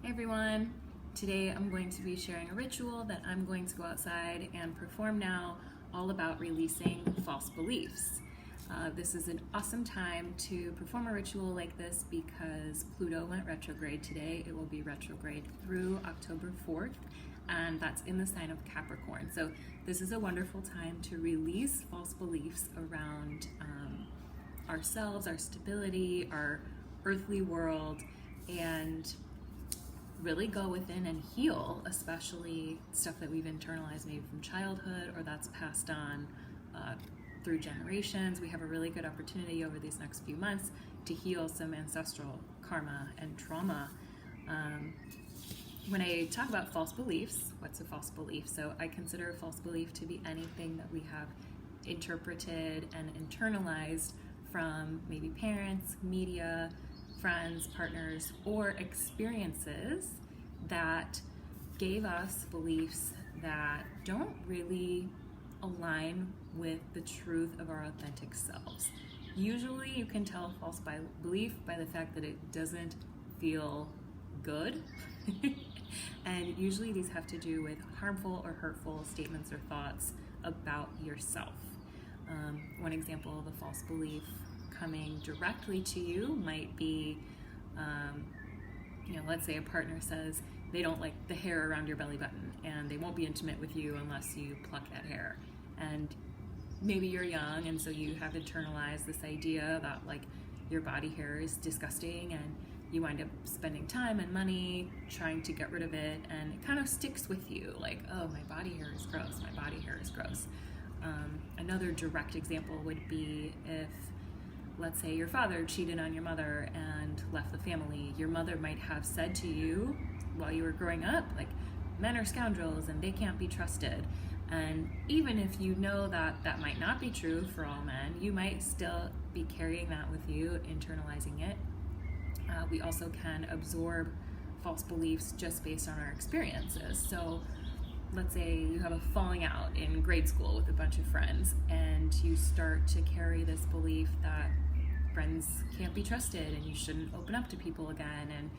Hey everyone, today I'm going to be sharing a ritual that I'm going to go outside and perform now, all about releasing false beliefs. This is an awesome time to perform a ritual like this because Pluto went retrograde today. It will be retrograde through October 4th, and that's in the sign of Capricorn. So this is a wonderful time to release false beliefs around ourselves, our stability, our earthly world, and really go within and heal, especially stuff that we've internalized maybe from childhood or that's passed on through generations. We have a really good opportunity over these next few months to heal some ancestral karma and trauma. When I talk about false beliefs, what's a false belief? So I consider a false belief to be anything that we have interpreted and internalized from maybe parents, media, friends, partners, or experiences that gave us beliefs that don't really align with the truth of our authentic selves. Usually you can tell a false belief by the fact that it doesn't feel good. And usually these have to do with harmful or hurtful statements or thoughts about yourself. One example of a false belief coming directly to you might be, let's say a partner says they don't like the hair around your belly button and they won't be intimate with you unless you pluck that hair. And maybe you're young and so you have internalized this idea that like your body hair is disgusting and you wind up spending time and money trying to get rid of it, and it kind of sticks with you like, oh, my body hair is gross, my body hair is gross. Another direct example would be if, let's say, your father cheated on your mother and left the family. Your mother might have said to you while you were growing up, like, men are scoundrels and they can't be trusted. And even if you know that that might not be true for all men, you might still be carrying that with you, internalizing it. We also can absorb false beliefs just based on our experiences. So let's say you have a falling out in grade school with a bunch of friends and you start to carry this belief that friends can't be trusted and you shouldn't open up to people again and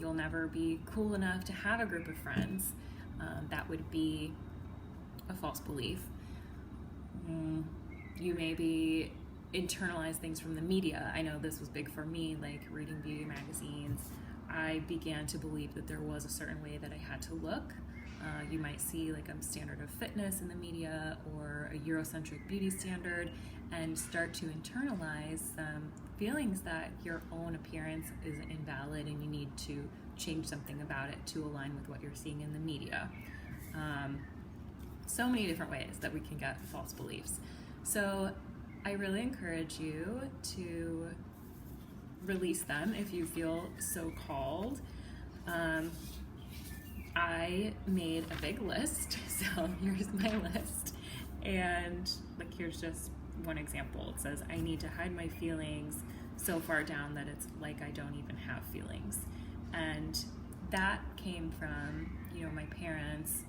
you'll never be cool enough to have a group of friends. That would be a false belief. You maybe internalize things from the media. I know this was big for me, like reading beauty magazines. I began to believe that there was a certain way that I had to look. You might see like a standard of fitness in the media or a Eurocentric beauty standard and start to internalize feelings that your own appearance is invalid and you need to change something about it to align with what you're seeing in the media. So many different ways that we can get false beliefs. So I really encourage you to release them if you feel so called. I made a big list, so here's my list. And like, here's just one example. It says, I need to hide my feelings so far down that it's like I don't even have feelings. And that came from, my parents,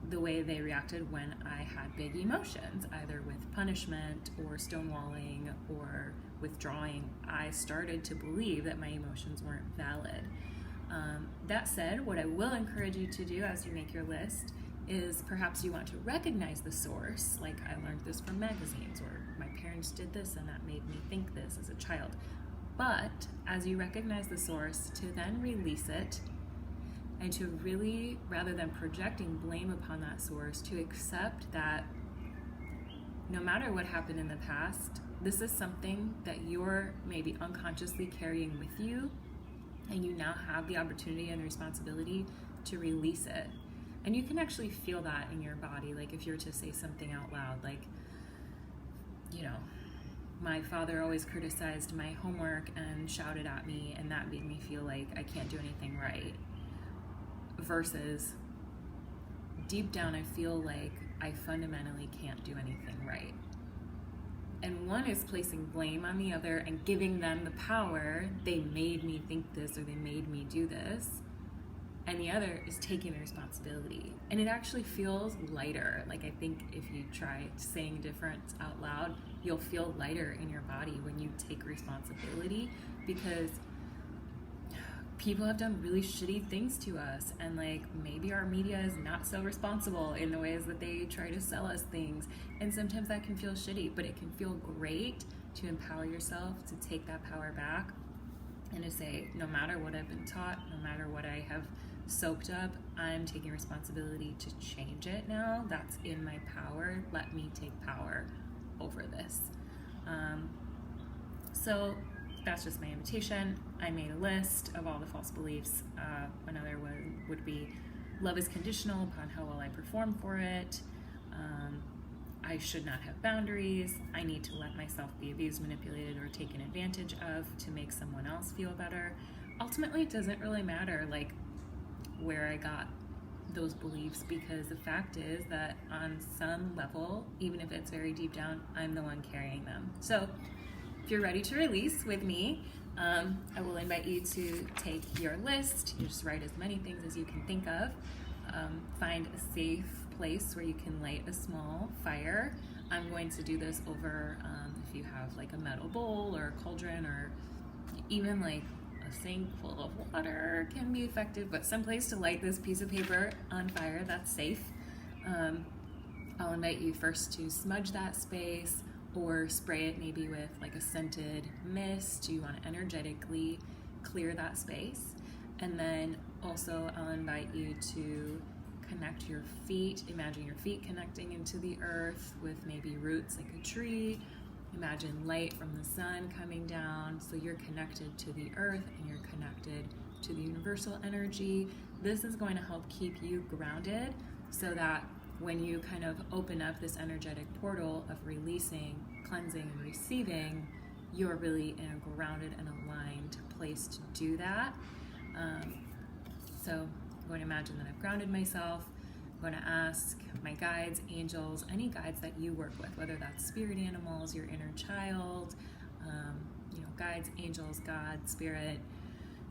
the way they reacted when I had big emotions, either with punishment or stonewalling or withdrawing. I started to believe that my emotions weren't valid. That said, what I will encourage you to do as you make your list is perhaps you want to recognize the source, like I learned this from magazines, or my parents did this and that made me think this as a child. But as you recognize the source, to then release it and to really, rather than projecting blame upon that source, to accept that no matter what happened in the past, this is something that you're maybe unconsciously carrying with you, and you now have the opportunity and the responsibility to release it. And you can actually feel that in your body, like if you're to say something out loud, like, my father always criticized my homework and shouted at me, and that made me feel like I can't do anything right. Versus, deep down I feel like I fundamentally can't do anything right. And one is placing blame on the other and giving them the power, they made me think this or they made me do this. And the other is taking the responsibility. And it actually feels lighter. Like, I think if you try saying different out loud, you'll feel lighter in your body when you take responsibility, because people have done really shitty things to us, and like maybe our media is not so responsible in the ways that they try to sell us things, and sometimes that can feel shitty, but it can feel great to empower yourself to take that power back and to say, no matter what I've been taught, no matter what I have soaked up, I'm taking responsibility to change it now. That's in my power. Let me take power over this. So that's just my invitation. I made a list of all the false beliefs. Another one would be, love is conditional upon how well I perform for it. I should not have boundaries. I need to let myself be abused, manipulated, or taken advantage of to make someone else feel better. Ultimately, it doesn't really matter like where I got those beliefs, because the fact is that on some level, even if it's very deep down, I'm the one carrying them. So if you're ready to release with me, I will invite you to take your list. You just write as many things as you can think of. Find a safe place where you can light a small fire. I'm going to do this over, if you have like a metal bowl or a cauldron, or even like a sink full of water can be effective, but someplace to light this piece of paper on fire that's safe. I'll invite you first to smudge that space or spray it maybe with like a scented mist. You want to energetically clear that space. And then also I'll invite you to connect your feet. Imagine your feet connecting into the earth with maybe roots like a tree. Imagine light from the sun coming down, so you're connected to the earth and you're connected to the universal energy. This is going to help keep you grounded, so that when you kind of open up this energetic portal of releasing, cleansing, and receiving, you're really in a grounded and aligned place to do that. So I'm going to imagine that I've grounded myself. I'm going to ask my guides, angels, any guides that you work with, whether that's spirit animals, your inner child, guides, angels, God, spirit,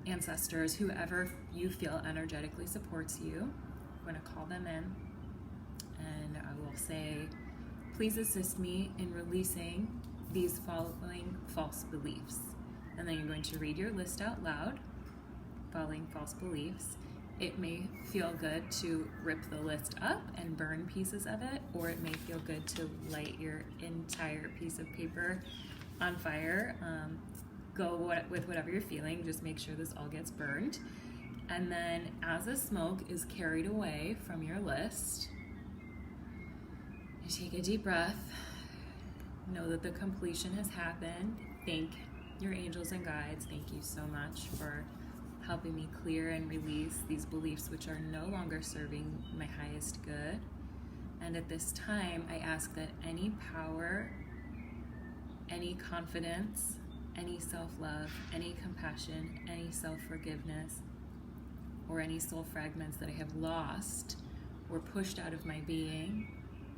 ancestors, whoever you feel energetically supports you. I'm going to call them in, and I will say, please assist me in releasing these following false beliefs. And then you're going to read your list out loud, following false beliefs. It may feel good to rip the list up and burn pieces of it, or it may feel good to light your entire piece of paper on fire. Go with whatever you're feeling, just make sure this all gets burned. And then as the smoke is carried away from your list, you take a deep breath, know that the completion has happened. Thank your angels and guides. Thank you so much for helping me clear and release these beliefs which are no longer serving my highest good. And at this time, I ask that any power, any confidence, any self-love, any compassion, any self-forgiveness, or any soul fragments that I have lost or pushed out of my being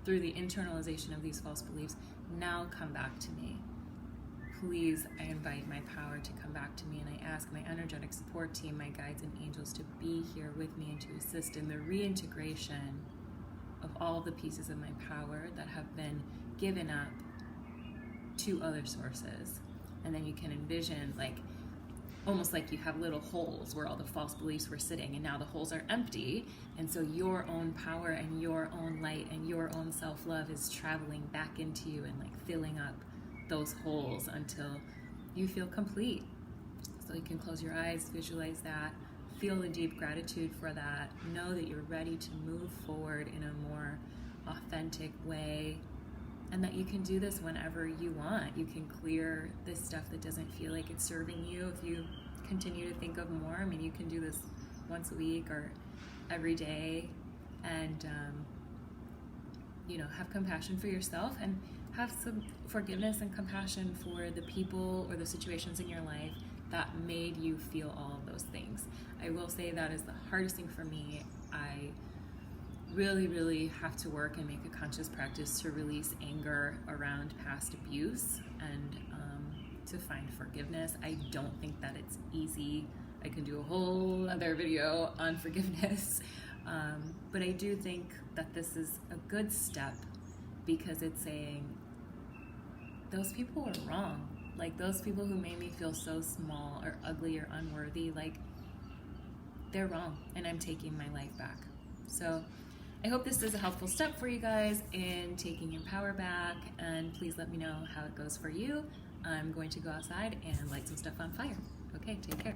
through the internalization of these false beliefs now come back to me. Please, I invite my power to come back to me, and I ask my energetic support team, my guides and angels, to be here with me and to assist in the reintegration of all the pieces of my power that have been given up to other sources. And then you can envision almost like you have little holes where all the false beliefs were sitting, and now the holes are empty, and so your own power and your own light and your own self-love is traveling back into you and filling up those holes until you feel complete. So you can close your eyes, visualize that, feel the deep gratitude for that, know that you're ready to move forward in a more authentic way, and that you can do this whenever you want. You can clear this stuff that doesn't feel like it's serving you. If you continue to think of more, you can do this once a week or every day, and have compassion for yourself, and have some forgiveness and compassion for the people or the situations in your life that made you feel all of those things. I will say that is the hardest thing for me. I really, really have to work and make a conscious practice to release anger around past abuse and to find forgiveness. I don't think that it's easy. I can do a whole other video on forgiveness, but I do think that this is a good step, because it's saying, those people were wrong. Those people who made me feel so small or ugly or unworthy, they're wrong and I'm taking my life back. So I hope this is a helpful step for you guys in taking your power back, and please let me know how it goes for you. I'm going to go outside and light some stuff on fire. Okay, take care.